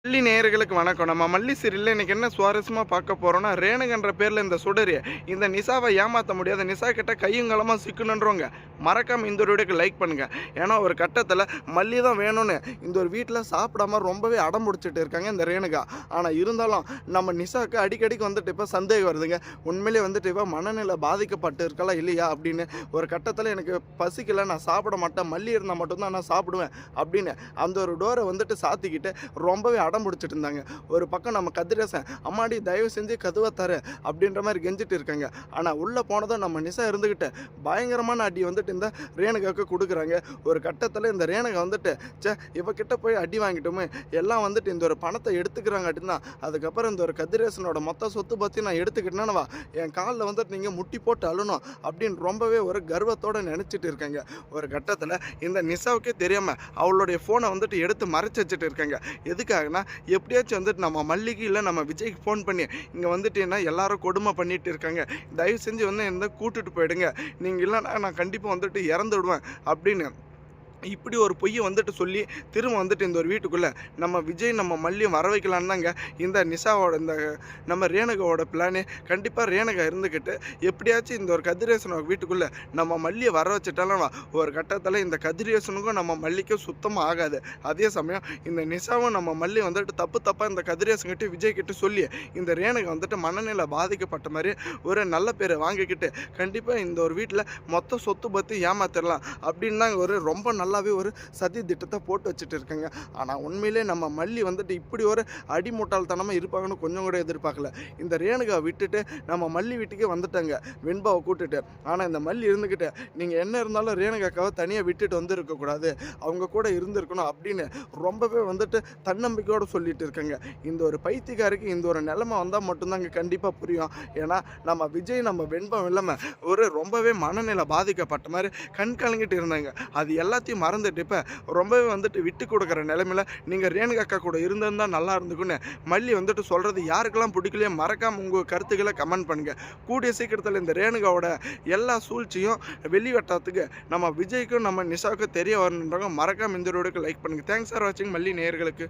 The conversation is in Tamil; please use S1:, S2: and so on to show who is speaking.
S1: மல்லி நேயர்களுக்கு வணக்கம். நம்ம மல்லி சீரியல்ல இன்னைக்கு என்ன சுவாரஸ்யமா பார்க்க போறோம்னா, ரேணுகன்ற பேர்ல இந்த சுடரு இந்த நிஷாவை ஏமாத்த முடியாத நிஷா கிட்ட கையும் களமா சிக்கணுன்றவங்க மறக்காம இந்த ஒரு வீடியோக்கு லைக் பண்ணுங்க. ஏன்னா ஒரு கட்டத்தில் மல்லி தான் வேணும்னு இந்த ஒரு வீட்டில் சாப்பிடாம ரொம்பவே அடம் பிடிச்சிட்டு இருக்காங்க இந்த ரேணுகா. ஆனால் இருந்தாலும் நம்ம நிஷாவுக்கு அடிக்கடிக்கு வந்துட்டு இப்போ சந்தேகம் வருதுங்க. உண்மையிலே வந்துட்டு இப்போ மனநிலை பாதிக்கப்பட்டு இருக்கலாம் இல்லையா அப்படின்னு. ஒரு கட்டத்தில் எனக்கு பசிக்கல, நான் சாப்பிட மாட்டேன், மல்லி இருந்தால் மட்டும்தான் நான் சாப்பிடுவேன் அப்படின்னு அந்த ஒரு டோரை வந்துட்டு சாத்திக்கிட்டு ரொம்பவே அடம் பிடிச்சிட்டு இருந்தாங்க. ஒரு பக்கம் நம்ம கதிரேசன் அம்மாடி தயவு செஞ்சு கதவை தர அப்படின்ற மாதிரி கெஞ்சிட்டு இருக்காங்க. ஆனால் உள்ளே போனதும் நம்ம நிஷா இருந்துக்கிட்டு பயங்கரமான அடி வந்துட்டு இந்த ரேணுகாவுக்கு கொடுக்குறாங்க. ஒரு கட்டத்தில் இந்த ரேணுகா வந்துட்டு இவகிட்ட போய் அடி வாங்கிட்டோமே, எல்லாம் வந்துட்டு இந்த ஒரு பணத்தை எடுத்துக்கிறாங்க அப்படின்னா அதுக்கப்புறம் இந்த ஒரு கதிரேசனோட மொத்த சொத்து பற்றி நான் எடுத்துக்கிட்டேன்னா என் காலில் வந்துட்டு நீங்கள் முட்டி போட்டு அழணும் அப்படின்னு ரொம்பவே ஒரு கர்வத்தோடு நினச்சிட்டு இருக்காங்க. ஒரு கட்டத்தில் இந்த நிஷாவுக்கே தெரியாமல் அவளுடைய ஃபோனை வந்துட்டு எடுத்து மறைச்சி வச்சுட்டு இருக்காங்க. எதுக்காகனா எப்படியாச்சும் வந்துட்டு நம்ம மல்லிக்கு இல்லை நம்ம விஜய்க்கு ஃபோன் பண்ணி இங்கே வந்துட்டு என்ன எல்லாரும் கொடுமை பண்ணிட்டு இருக்காங்க, தயவு செஞ்சு வந்து என்ன கூட்டுட்டு போயிடுங்க, நீங்கள் இல்லைன்னா நான் கண்டிப்பாக வந்துட்டு இறந்து விடுவேன் அப்படின்னு இப்படி ஒரு பொய்யை வந்துட்டு சொல்லி திரும்ப வந்துட்டு இந்த ஒரு வீட்டுக்குள்ளே நம்ம விஜய் நம்ம மல்லியும் வர வைக்கலான்னு தாங்க இந்த நிஷாவோட இந்த நம்ம ரேணுகாவோட பிளானு. கண்டிப்பாக ரேணுகா இருந்துக்கிட்டு எப்படியாச்சும் இந்த ஒரு கதிரேசனோட வீட்டுக்குள்ளே நம்ம மல்லியை வர வச்சுட்டாலும் ஒரு கட்டத்தில் இந்த கதிரேசனுக்கும் நம்ம மல்லிக்கும் சுத்தமாக ஆகாது. அதே சமயம் இந்த நிஷாவும் நம்ம மல்லி வந்துட்டு தப்பாக இந்த கதிரேசன்கிட்ட விஜய் கிட்ட சொல்லி இந்த ரேணுகா வந்துட்டு மனநிலை பாதிக்கப்பட்ட மாதிரி ஒரு நல்ல பேரை வாங்கிக்கிட்டு கண்டிப்பாக இந்த ஒரு வீட்டில் மொத்த சொத்து பற்றி ஏமாத்திடலாம் அப்படின்னு தான் ஒரு ரொம்ப நல்லாவே ஒரு சதி திட்டத்தை போட்டு வச்சுட்டு இருக்காங்க. ஆனால் உண்மையிலே நம்ம மல்லி வந்துட்டு இப்படி ஒரு அடிமுட்டாள்தனமாக இருப்பாங்கன்னு கொஞ்சம் கூட எதிர்பார்க்கல. இந்த ரேணுகா விட்டுட்டு நம்ம மல்லி வீட்டுக்கே வந்துட்டாங்க வெண்பாவை கூட்டுட்டு. ஆனால் இந்த மல்லி இருந்துக்கிட்டு நீங்கள் என்ன இருந்தாலும் ரேணுகாக்காவை தனியாக விட்டுட்டு வந்து இருக்கக்கூடாது, அவங்க கூட இருந்திருக்கணும் அப்படின்னு ரொம்பவே வந்துட்டு தன்னம்பிக்கையோடு சொல்லிட்டு இருக்காங்க. இந்த ஒரு பைத்தியக்காருக்கு இந்த ஒரு நிலைமை வந்தால் மட்டும்தாங்க கண்டிப்பாக புரியும். ஏன்னா நம்ம விஜய் நம்ம வெண்பம் இல்லாமல் ஒரு ரொம்பவே மனநிலை பாதிக்கப்பட்ட மாதிரி கண் கலங்கிட்டு இருந்தாங்க. அது எல்லாத்தையும் மறந்துட்டு இப்போ ரொம்பவே வந்துட்டு விட்டு கொடுக்குற நிலைமையில நீங்கள் ரேணுகா அக்கா கூட இருந்திருந்தால் நல்லா இருந்துக்குன்னு மல்லி வந்துட்டு சொல்கிறது யாருக்கெல்லாம் பிடிக்கலையே மறக்காமல் உங்கள் கருத்துக்களை கமெண்ட் பண்ணுங்கள். கூடிய சீக்கிரத்தில் இந்த ரேணுகாவோட எல்லா சூழ்ச்சியும் வெளிவட்டத்துக்கு நம்ம விஜய்க்கும் நம்ம நிஷாவுக்கும் தெரிய வரணுன்றவங்க மறக்காமல் இந்த வீடியோக்கு லைக் பண்ணுங்கள். தேங்க்ஸ் ஃபார் வாட்சிங் மல்லி நேயர்களுக்கு.